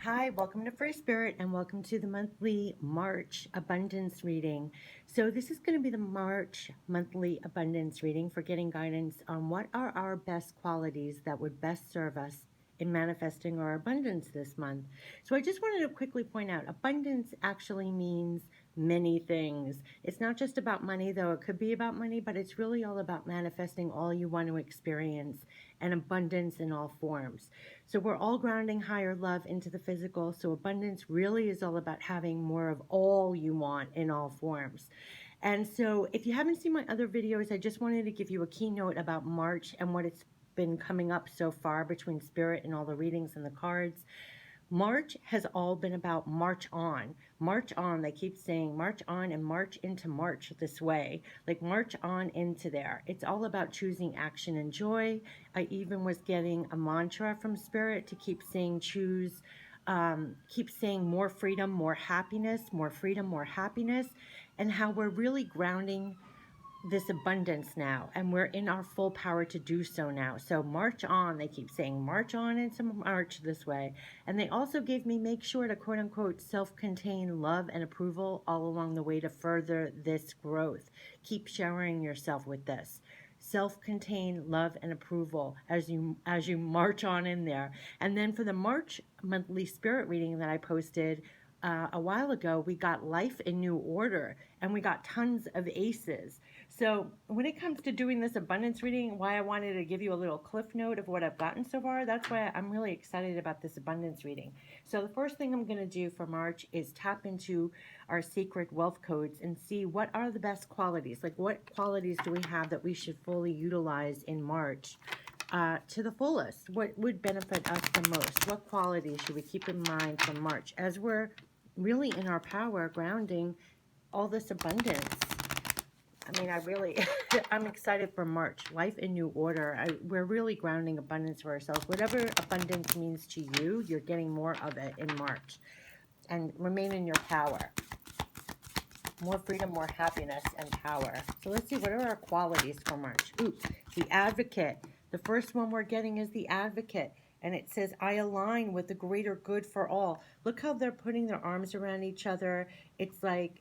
Hi, welcome to Free Spirit and welcome to the monthly March abundance reading. So this is going to be the March monthly abundance reading for getting guidance on what are our best qualities that would best serve us in manifesting our abundance this month. So I just wanted to quickly point out abundance actually means many things. It's not just about money, though it could be about money, but it's really all about manifesting all you want to experience and abundance in all forms. So we're all grounding higher love into the physical. So abundance really is all about having more of all you want in all forms. And so if you haven't seen my other videos, I just wanted to give you a keynote about March and what it's been coming up so far between spirit and all the readings and the cards. March has all been about march on. March on. They keep saying march on and march into March this way. Like march on into there. It's all about choosing action and joy. I even was getting a mantra from Spirit to keep saying keep saying more freedom, more happiness, more freedom, more happiness, and how we're really grounding this abundance now, and we're in our full power to do so now. So march on. They keep saying march on into March this way. And they also gave me make sure to quote unquote self-contain love and approval all along the way to further this growth. Keep showering yourself with this self-contained love and approval as you march on in there. And then for the March monthly spirit reading that I posted a while ago, we got life in new order and we got tons of aces. So when it comes to doing this abundance reading, why I wanted to give you a little cliff note of what I've gotten so far, that's why I'm really excited about this abundance reading. So the first thing I'm going to do for March is tap into our sacred wealth codes and see what are the best qualities. Like what qualities do we have that we should fully utilize in March to the fullest? What would benefit us the most? What qualities should we keep in mind for March as we're really in our power, grounding all this abundance? I mean, I'm excited for March. Life in new order. We're really grounding abundance for ourselves. Whatever abundance means to you, you're getting more of it in March. And remain in your power. More freedom, more happiness, and power. So let's see, what are our qualities for March? Ooh, the Advocate. The first one we're getting is the Advocate. And it says, I align with the greater good for all. Look how they're putting their arms around each other. It's like,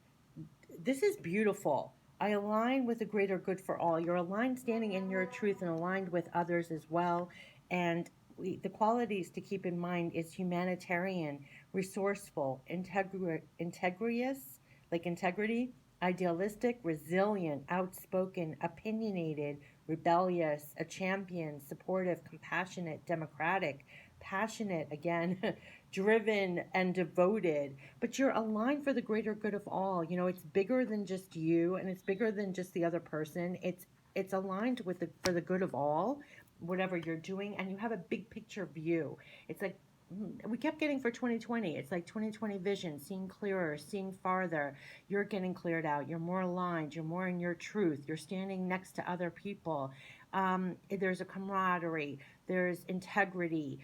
this is beautiful. I align with the greater good for all. You're aligned, standing in your truth, and aligned with others as well. And the qualities to keep in mind is humanitarian, resourceful, integrous, like integrity, idealistic, resilient, outspoken, opinionated, rebellious, a champion, supportive, compassionate, democratic, passionate, again, driven, and devoted. But you're aligned for the greater good of all. You know, it's bigger than just you, and it's bigger than just the other person. It's aligned with for the good of all, whatever you're doing, and you have a big picture view. It's like we kept getting for 2020. It's like 2020 vision, seeing clearer, seeing farther. You're getting cleared out. You're more aligned. You're more in your truth. You're standing next to other people. There's a camaraderie. There's integrity.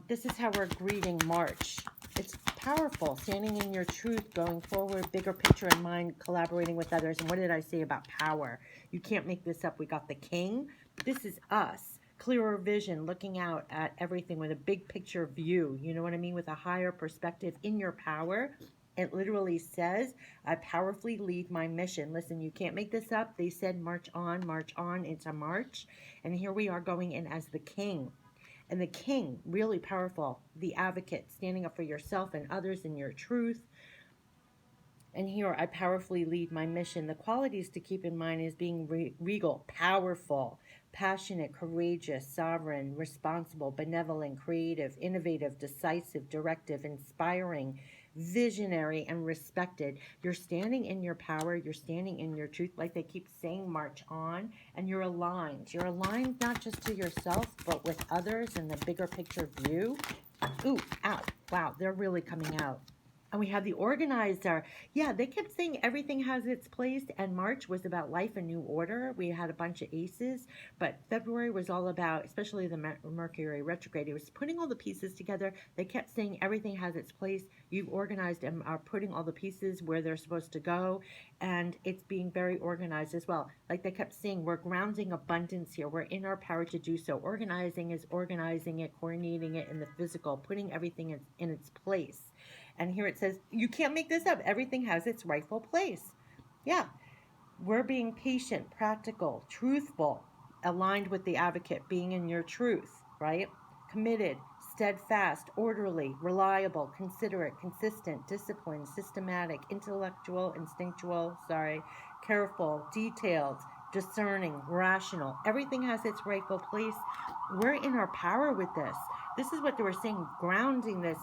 This is how we're greeting March. It's powerful, standing in your truth, going forward, bigger picture in mind, collaborating with others. And what did I say about power? You can't make this up. We got the king. This is us. Clearer vision, looking out at everything with a big picture view. You know what I mean? With a higher perspective in your power. It literally says, I powerfully lead my mission. Listen, you can't make this up. They said march on into March. And here we are going in as the king. And the king, really powerful, the advocate, standing up for yourself and others in your truth. And here I powerfully lead my mission. The qualities to keep in mind is being regal, powerful, passionate, courageous, sovereign, responsible, benevolent, creative, innovative, decisive, directive, inspiring, visionary, and respected. You're standing in your power. You're standing in your truth. Like they keep saying, march on. And you're aligned. You're aligned not just to yourself, but with others in the bigger picture view. Ooh, ow. Wow, they're really coming out. And we have the organizer. Yeah, they kept saying everything has its place, and March was about life and new order. We had a bunch of aces, but February was all about, especially the Mercury retrograde, it was putting all the pieces together. They kept saying everything has its place. You've organized and are putting all the pieces where they're supposed to go, and it's being very organized as well. Like they kept saying, we're grounding abundance here. We're in our power to do so. Organizing is organizing it, coordinating it in the physical, putting everything in its place. And here it says, you can't make this up. Everything has its rightful place. Yeah, we're being patient, practical, truthful, aligned with the advocate, being in your truth, right? Committed, steadfast, orderly, reliable, considerate, consistent, disciplined, systematic, intellectual, instinctual, careful, detailed, discerning, rational. Everything has its rightful place. We're in our power with this. This is what they were saying, grounding this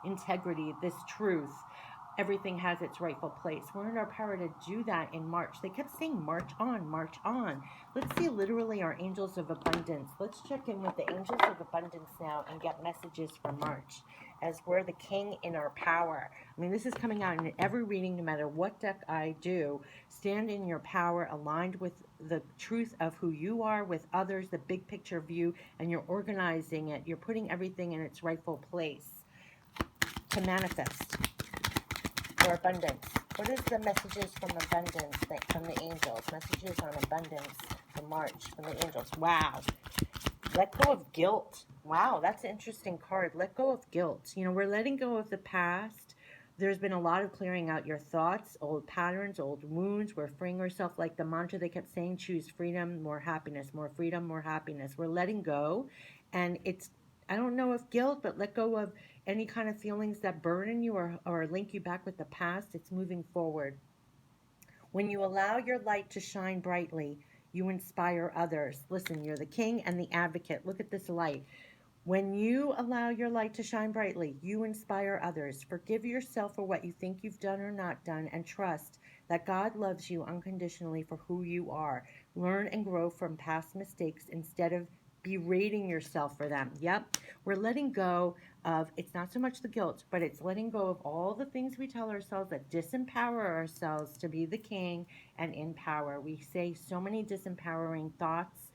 integrity, this truth. Everything has its rightful place. We're in our power to do that in March. They kept saying march on, march on. Let's see literally our angels of abundance. Let's check in with the angels of abundance now and get messages for March as we're the king in our power. I mean, this is coming out in every reading, no matter what deck I do. Stand in your power, aligned with the truth of who you are, with others, the big picture view, and you're organizing it. You're putting everything in its rightful place to manifest for abundance. What is the messages from abundance from the angels? Messages on abundance for March from the angels. Wow. Let go of guilt. Wow, that's an interesting card. Let go of guilt. You know, we're letting go of the past. There's been a lot of clearing out your thoughts, old patterns, old wounds. We're freeing ourselves, like the mantra they kept saying, choose freedom, more happiness, more freedom, more happiness. We're letting go. And it's, I don't know if guilt, but let go of any kind of feelings that burden you or link you back with the past. It's moving forward. When you allow your light to shine brightly, you inspire others. Listen, you're the king and the advocate. Look at this light. When you allow your light to shine brightly, you inspire others. Forgive yourself for what you think you've done or not done, and trust that God loves you unconditionally for who you are. Learn and grow from past mistakes instead of berating yourself for them. Yep, we're letting go of, it's not so much the guilt, but it's letting go of all the things we tell ourselves that disempower ourselves to be the king and in power. We say so many disempowering thoughts.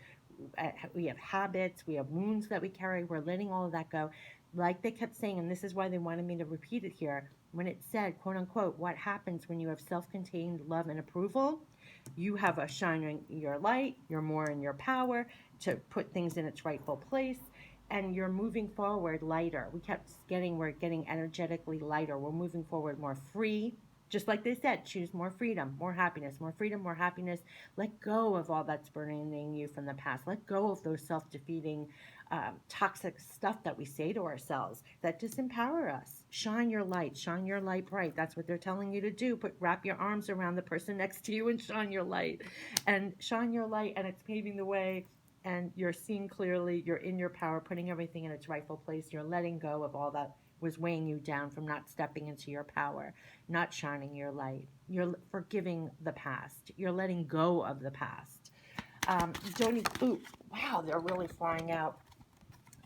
We have habits, we have wounds that we carry. We're letting all of that go. Like they kept saying, and this is why they wanted me to repeat it here, when it said, quote unquote, what happens when you have self-contained love and approval? You have a shining your light, you're more in your power to put things in its rightful place, and you're moving forward lighter. We're getting energetically lighter. We're moving forward more free. Just like they said, choose more freedom, more happiness, more freedom, more happiness. Let go of all that's burdening you from the past. Let go of those self-defeating, toxic stuff that we say to ourselves that disempower us. Shine your light bright. That's what they're telling you to do. Wrap your arms around the person next to you and shine your light. And shine your light, and it's paving the way. And you're seeing clearly, you're in your power, putting everything in its rightful place. You're letting go of all that was weighing you down from not stepping into your power, not shining your light. You're forgiving the past. You're letting go of the past. Don't need, ooh, wow, they're really flying out.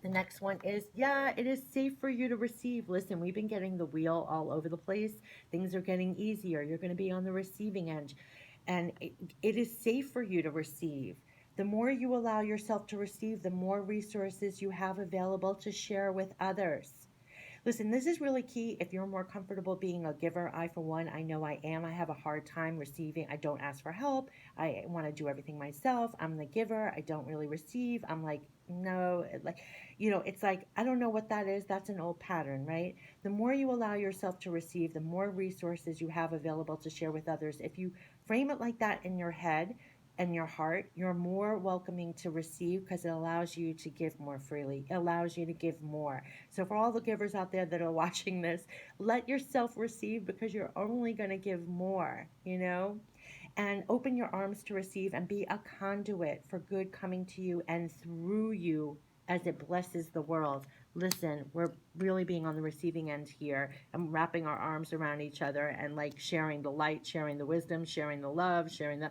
The next one is, yeah, it is safe for you to receive. Listen, we've been getting the wheel all over the place. Things are getting easier. You're going to be on the receiving end. And it is safe for you to receive. The more you allow yourself to receive, the more resources you have available to share with others. Listen, this is really key if you're more comfortable being a giver. I, for one, I know I am. I have a hard time receiving. I don't ask for help. I want to do everything myself. I'm the giver. I don't really receive. I'm like, no, like, it's like, I don't know what that is. That's an old pattern, right? The more you allow yourself to receive, the more resources you have available to share with others. If you frame it like that in your head, and your heart, you're more welcoming to receive because it allows you to give more freely. It allows you to give more. So for all the givers out there that are watching this, let yourself receive because you're only going to give more, and open your arms to receive and be a conduit for good coming to you and through you as it blesses the world. Listen, we're really being on the receiving end here and wrapping our arms around each other and like sharing the light, sharing the wisdom, sharing the love, sharing the,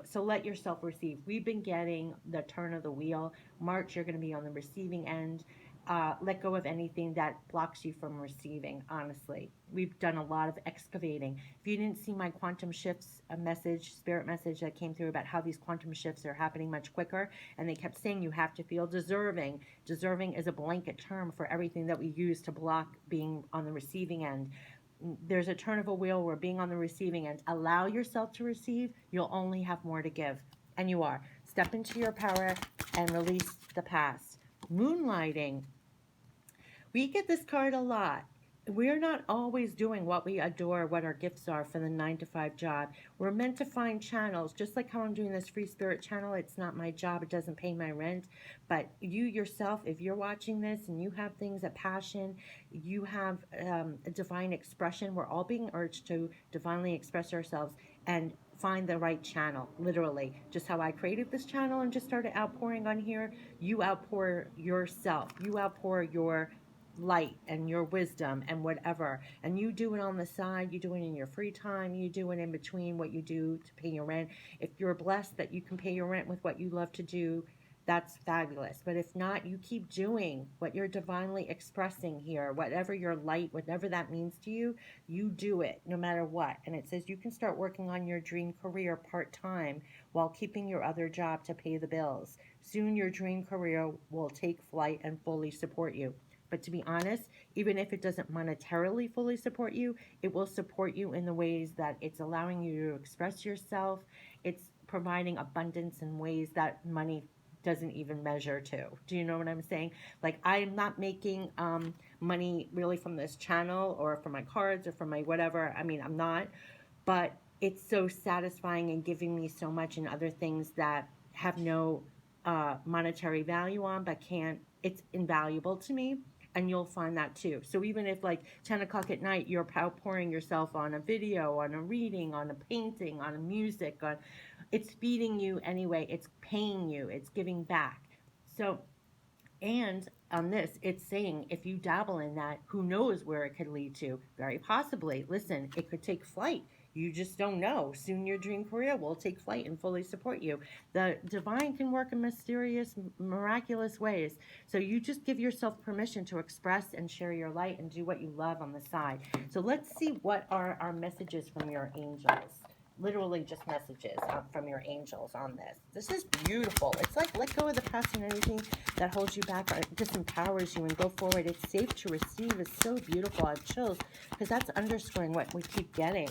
so let yourself receive. We've been getting the turn of the wheel. March, you're going to be on the receiving end. Let go of anything that blocks you from receiving, honestly. We've done a lot of excavating. If you didn't see my quantum shifts spirit message that came through about how these quantum shifts are happening much quicker, and they kept saying you have to feel deserving. Deserving is a blanket term for everything that we use to block being on the receiving end. there's a turn of a wheel. We're being on the receiving end. Allow yourself to receive. You'll only have more to give. And you are. Step into your power and release the past. Moonlighting. We get this card a lot. We're not always doing what we adore, what our gifts are for the 9 to 5 job. We're meant to find channels, just like how I'm doing this free spirit channel. It's not my job, it doesn't pay my rent. But you yourself, if you're watching this and you have things, a passion, you have a divine expression, we're all being urged to divinely express ourselves and find the right channel, literally. Just how I created this channel and just started outpouring on here, you outpour yourself, you outpour your light and your wisdom and whatever, and you do it on the side, you do it in your free time, you do it in between what you do to pay your rent. If you're blessed that you can pay your rent with what you love to do, that's fabulous. But if not, you keep doing what you're divinely expressing here, whatever your light, whatever that means to you, you do it no matter what. And it says you can start working on your dream career part-time while keeping your other job to pay the bills. Soon your dream career will take flight and fully support you. But to be honest, even if it doesn't monetarily fully support you, it will support you in the ways that it's allowing you to express yourself. It's providing abundance in ways that money doesn't even measure to. Do you know what I'm saying? Like, I'm not making money really from this channel or from my cards or from my whatever. I mean, I'm not. But it's so satisfying and giving me so much in other things that have no monetary value on, but can't, it's invaluable to me. And you'll find that too. So even if like 10 o'clock at night, you're pouring yourself on a video, on a reading, on a painting, on a music, on, it's feeding you anyway. It's paying you. It's giving back. So, and on this, it's saying if you dabble in that, who knows where it could lead to? Very possibly. Listen, it could take flight. You just don't know. Soon your dream career will take flight and fully support you. The divine can work in mysterious, miraculous ways. So you just give yourself permission to express and share your light and do what you love on the side. So let's see what are our messages from your angels. Literally just messages from your angels on this. This is beautiful. It's like let go of the past and anything that holds you back or disempowers you and go forward. It's safe to receive. It's so beautiful. I have chills because that's underscoring what we keep getting.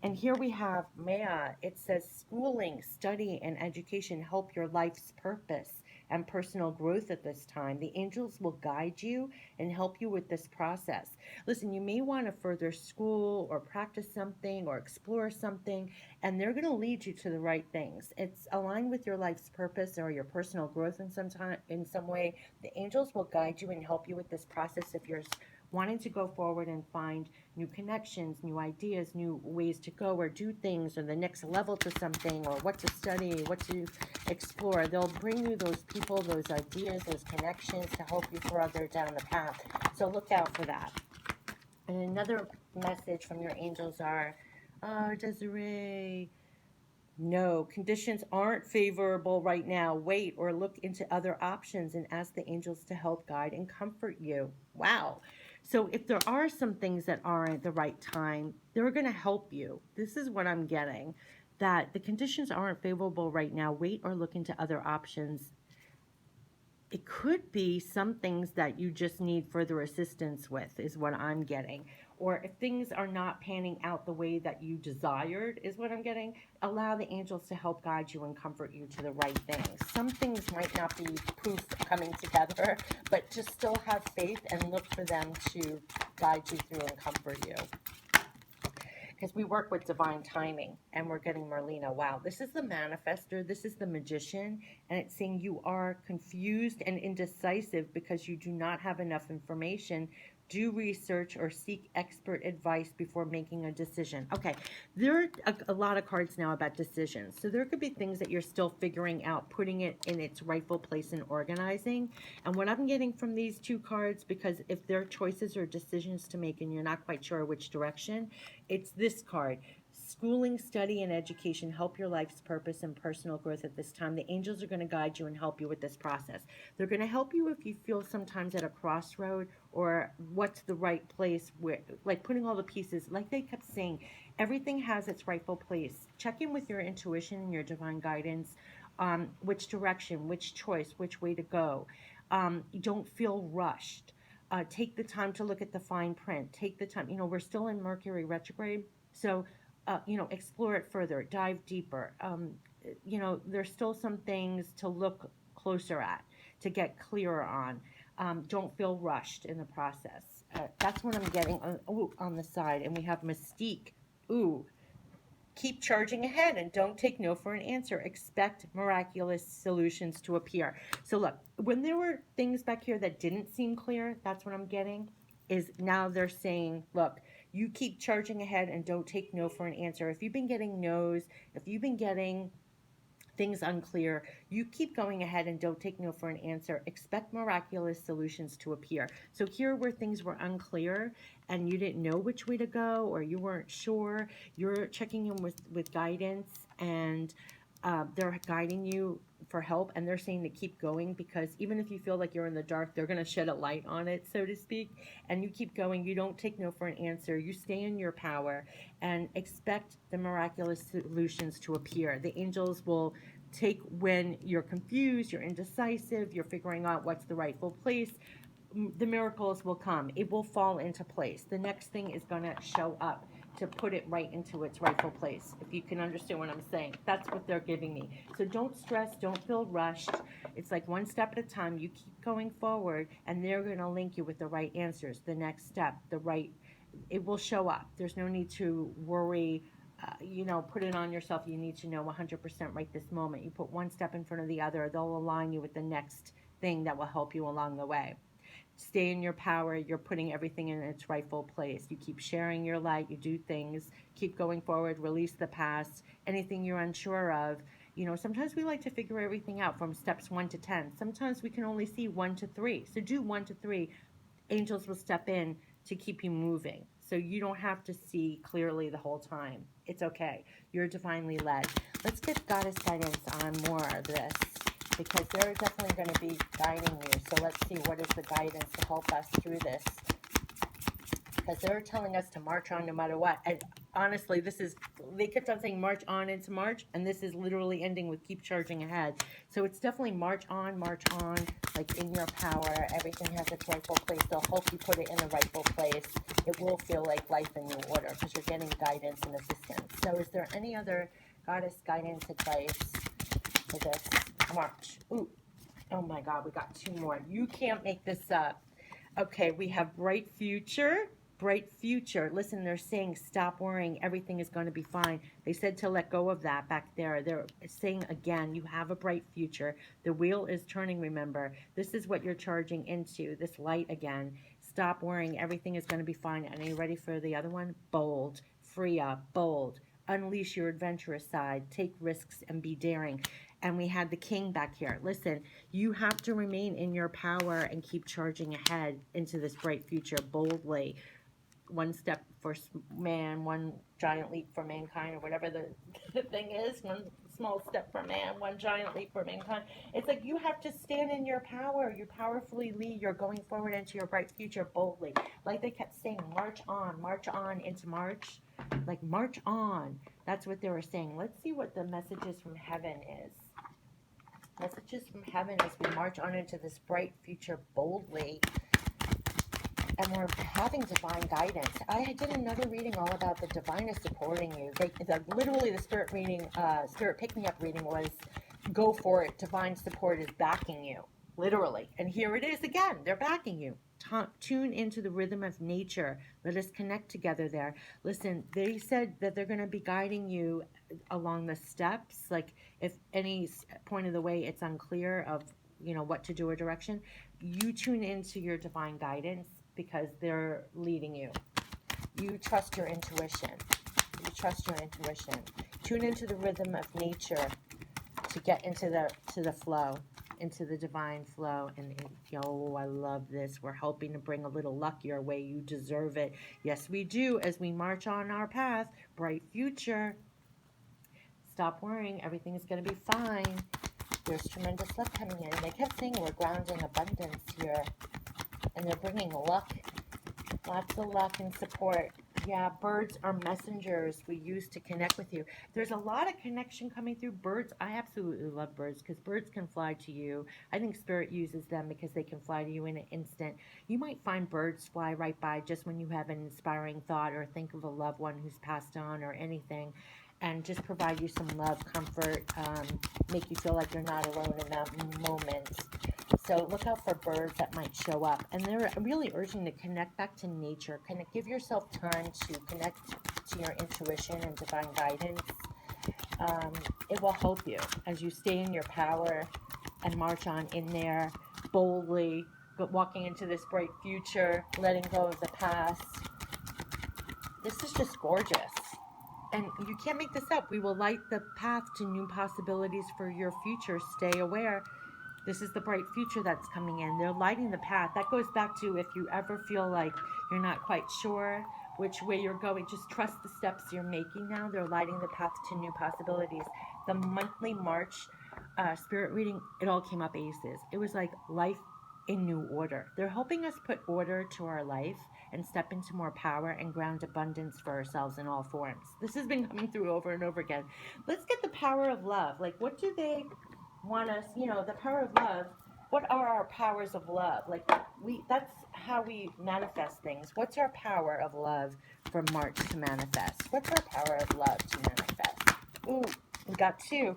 And here we have Maya. It says schooling, study, and education help your life's purpose and personal growth at this time. The angels will guide you and help you with this process. Listen, you may want to further school or practice something or explore something, and they're going to lead you to the right things. It's aligned with your life's purpose or your personal growth in some way. The angels will guide you and help you with this process if you're wanting to go forward and find new connections, new ideas, new ways to go or do things, or the next level to something, or what to study, what to explore. They'll bring you those people, those ideas, those connections to help you further down the path. So look out for that. And another message from your angels are, Desiree, no, conditions aren't favorable right now. Wait or look into other options and ask the angels to help guide and comfort you. Wow. So if there are some things that aren't the right time, they're going to help you. This is what I'm getting, that the conditions aren't favorable right now. Wait or look into other options. It could be some things that you just need further assistance with, is what I'm getting. Or if things are not panning out the way that you desired, is what I'm getting, allow the angels to help guide you and comfort you to the right things. Some things might not be poof coming together, but just still have faith and look for them to guide you through and comfort you. Because we work with divine timing, and we're getting Marlena. Wow, this is the manifester, this is the magician, and it's saying you are confused and indecisive because you do not have enough information. Do research or seek expert advice before making a decision. Okay, there are a lot of cards now about decisions. So there could be things that you're still figuring out, putting it in its rightful place and organizing. And what I'm getting from these two cards, because if there are choices or decisions to make and you're not quite sure which direction, it's this card. Schooling, study, and education help your life's purpose and personal growth at this time. The angels are going to guide you and help you with this process. They're going to help you if you feel sometimes at a crossroad or what's the right place, where, like putting all the pieces, like they kept saying, everything has its rightful place. Check in with your intuition and your divine guidance, which direction, which choice, which way to go. You don't feel rushed. Take the time to look at the fine print. Take the time. We're still in Mercury retrograde, so explore it further, dive deeper. There's still some things to look closer at, to get clearer on. Don't feel rushed in the process. That's what I'm getting on the side. And we have Mystique. Ooh, keep charging ahead and don't take no for an answer. Expect miraculous solutions to appear. So look, when there were things back here that didn't seem clear, that's what I'm getting, is now they're saying, look, you keep charging ahead and don't take no for an answer. If you've been getting no's, if you've been getting things unclear, you keep going ahead and don't take no for an answer. Expect miraculous solutions to appear. So here where things were unclear and you didn't know which way to go, or you weren't sure, you're checking in with guidance, and they're guiding you for help, and they're saying to keep going, because even if you feel like you're in the dark, they're going to shed a light on it, so to speak, and you keep going. You don't take no for an answer. You stay in your power and expect the miraculous solutions to appear. The angels will take when you're confused, you're indecisive, you're figuring out what's the rightful place. The miracles will come. It will fall into place. The next thing is going to show up to put it right into its rightful place. If you can understand what I'm saying, that's what they're giving me. So don't stress, don't feel rushed. It's like one step at a time. You keep going forward, and they're going to link you with the right answers. The next step, it will show up. There's no need to worry. Put it on yourself. You need to know 100% right this moment. You put one step in front of the other. They'll align you with the next thing that will help you along the way. Stay in your power. You're putting everything in its rightful place. You keep sharing your light. You do things. Keep going forward. Release the past. Anything you're unsure of. Sometimes we like to figure everything out from steps 1 to 10. Sometimes we can only see 1 to 3. So do 1 to 3. Angels will step in to keep you moving. So you don't have to see clearly the whole time. It's okay. You're divinely led. Let's get Goddess guidance on more of this, because they're definitely going to be guiding you. So let's see, what is the guidance to help us through this? Because they're telling us to march on no matter what. And honestly, they kept on saying march on into March, and this is literally ending with keep charging ahead. So it's definitely march on, like in your power. Everything has its rightful place. They'll help you put it in the rightful place. It will feel like life in your order, because you're getting guidance and assistance. So is there any other Goddess guidance advice for this March? Ooh, oh my God, we got 2 more. You can't make this up. Okay, we have bright future. Bright future. Listen, they're saying stop worrying. Everything is going to be fine. They said to let go of that back there. They're saying again, you have a bright future. The wheel is turning, remember. This is what you're charging into, this light again. Stop worrying. Everything is going to be fine. And are you ready for the other one? Bold. Free up. Bold. Unleash your adventurous side. Take risks and be daring. And we had the king back here. Listen, you have to remain in your power and keep charging ahead into this bright future boldly. One step for man, one giant leap for mankind, or whatever the thing is. One small step for man, one giant leap for mankind. It's like you have to stand in your power. You powerfully lead. You're going forward into your bright future boldly. Like they kept saying, march on into March. Like march on. That's what they were saying. Let's see what the messages from heaven is. Messages from heaven as we march on into this bright future boldly. And we're having divine guidance. I did another reading all about the divine is supporting you. Literally the spirit pick-me-up reading was go for it. Divine support is backing you. Literally. And here it is again. They're backing you. Tune into the rhythm of nature. Let us connect together there. Listen, they said that they're going to be guiding you along the steps. Like if any point of the way it's unclear of what to do or direction, you tune into your divine guidance, because they're leading you. You trust your intuition. Tune into the rhythm of nature to get into the flow, into the divine flow. And I love this. We're helping to bring a little luck your way. You deserve it. Yes, we do. As we march on our path, bright future. Stop worrying. Everything is going to be fine. There's tremendous luck coming in. They kept saying we're grounding abundance here. And they're bringing luck, lots of luck and support. Yeah, birds are messengers we use to connect with you. There's a lot of connection coming through birds. I absolutely love birds because birds can fly to you. I think spirit uses them because they can fly to you in an instant. You might find birds fly right by just when you have an inspiring thought or think of a loved one who's passed on or anything, and just provide you some love, comfort, make you feel like you're not alone in that moment. So look out for birds that might show up. And they're really urging to connect back to nature. Give yourself time to connect to your intuition and divine guidance. Um, it will help you as you stay in your power and march on in there boldly, but walking into this bright future, letting go of the past. This is just gorgeous. And you can't make this up. We will light the path to new possibilities for your future. Stay aware. This is the bright future that's coming in. They're lighting the path. That goes back to if you ever feel like you're not quite sure which way you're going, just trust the steps you're making now. They're lighting the path to new possibilities. The monthly March spirit reading, it all came up aces. It was like life in new order. They're helping us put order to our life and step into more power and ground abundance for ourselves in all forms. This has been coming through over and over again. Let's get the power of love. Like, what do they want us, the power of love? What are our powers of love? Like, that's how we manifest things. What's our power of love for March to manifest? What's our power of love to manifest? Ooh, we got two.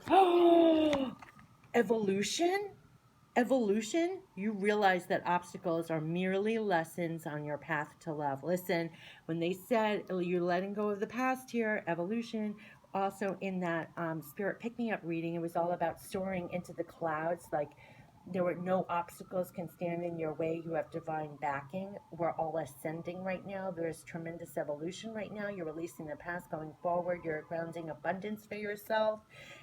Evolution. Evolution, you realize that obstacles are merely lessons on your path to love. Listen, when they said you're letting go of the past here, evolution, also in that spirit pick me up reading, it was all about soaring into the clouds. Like, there were no obstacles can stand in your way. You have divine backing. We're all ascending right now. There's tremendous evolution right now. You're releasing the past, going forward. You're grounding abundance for yourself.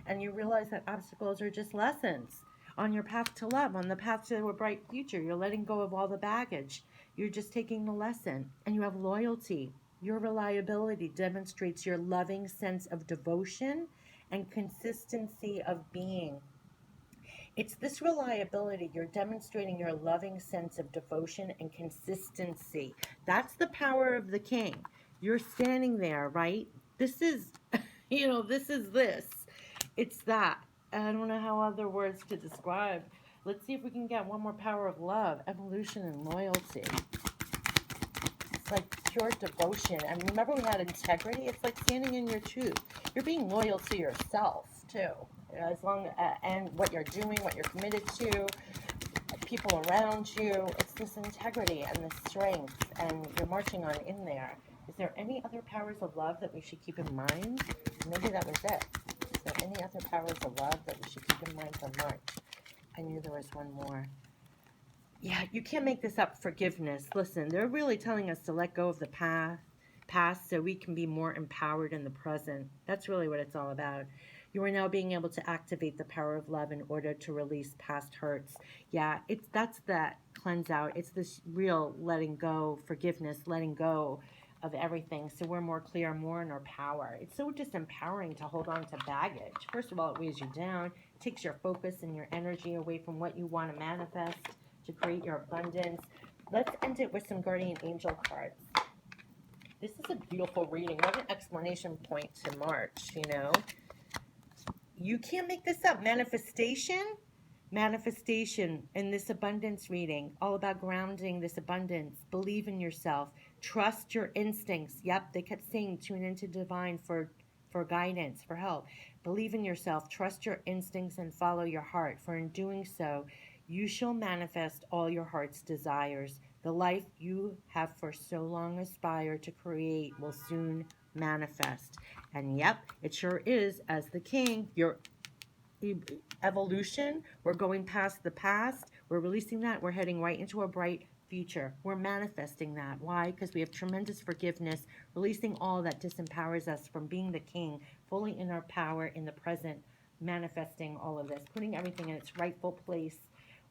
And you realize that obstacles are just lessons on your path to love, on the path to a bright future. You're letting go of all the baggage. You're just taking the lesson. And you have loyalty. Your reliability demonstrates your loving sense of devotion and consistency of being. It's this reliability. You're demonstrating your loving sense of devotion and consistency. That's the power of the king. You're standing there, right? This is, this is this. It's that. I don't know how other words to describe. Let's see if we can get one more power of love, evolution, and loyalty. It's like pure devotion. And remember, we had integrity. It's like standing in your truth. You're being loyal to yourself, too. As long and what you're doing, what you're committed to, people around you. It's this integrity and this strength, and you're marching on in there. Is there any other powers of love that we should keep in mind? Maybe that was it. Is there any other powers of love that we should keep in mind for March? I knew there was one more. Yeah, you can't make this up. Forgiveness. Listen, they're really telling us to let go of the past so we can be more empowered in the present. That's really what it's all about. You are now being able to activate the power of love in order to release past hurts. Yeah, that's that cleanse out. It's this real letting go, forgiveness, letting go of everything. So we're more clear, more in our power. It's so just empowering to hold on to baggage. First of all, it weighs you down, takes your focus and your energy away from what you want to manifest to create your abundance. Let's end it with some guardian angel cards. This is a beautiful reading. What an explanation point to March, You can't make this up. Manifestation in this abundance reading, all about grounding this abundance. Believe in yourself. Trust your instincts. Yep, they kept saying tune into divine for guidance, for help. Believe in yourself. Trust your instincts and follow your heart. For in doing so, you shall manifest all your heart's desires. The life you have for so long aspired to create will soon manifest. And yep, it sure is. As the king, your evolution, we're going past the past, we're releasing that, we're heading right into a bright future. We're manifesting that. Why? Because we have tremendous forgiveness, releasing all that disempowers us from being the king, fully in our power in the present, manifesting all of this, putting everything in its rightful place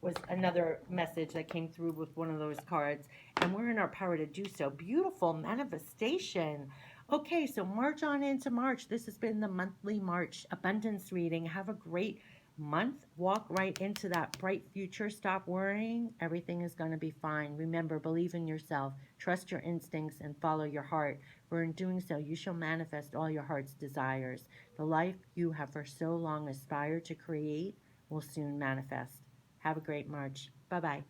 was another message that came through with one of those cards. And we're in our power to do so. Beautiful manifestation. Okay, so march on into March. This has been the monthly March abundance reading. Have a great month. Walk right into that bright future. Stop worrying. Everything is going to be fine. Remember, believe in yourself, trust your instincts, and follow your heart. For in doing so, you shall manifest all your heart's desires. The life you have for so long aspired to create will soon manifest. Have a great March. Bye bye.